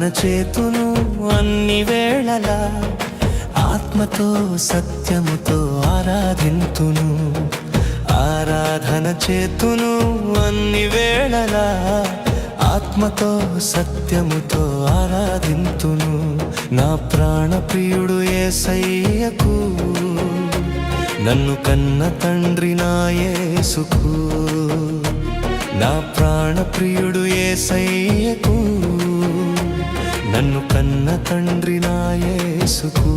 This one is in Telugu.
చేతును అన్ని వేళలా ఆత్మతో సత్యముతో ఆరాధింతును. ఆరాధన చేతును అన్ని వేళలా ఆత్మతో సత్యముతో ఆరాధింతును. నా ప్రాణ ప్రియుడు యేసయ్యకు, నన్ను కన్న తండ్రి నా యేసుకు. నా ప్రాణ ప్రియుడు యేసయ్యకు, నన్ను కన్న తండ్రి నా యేసుకు.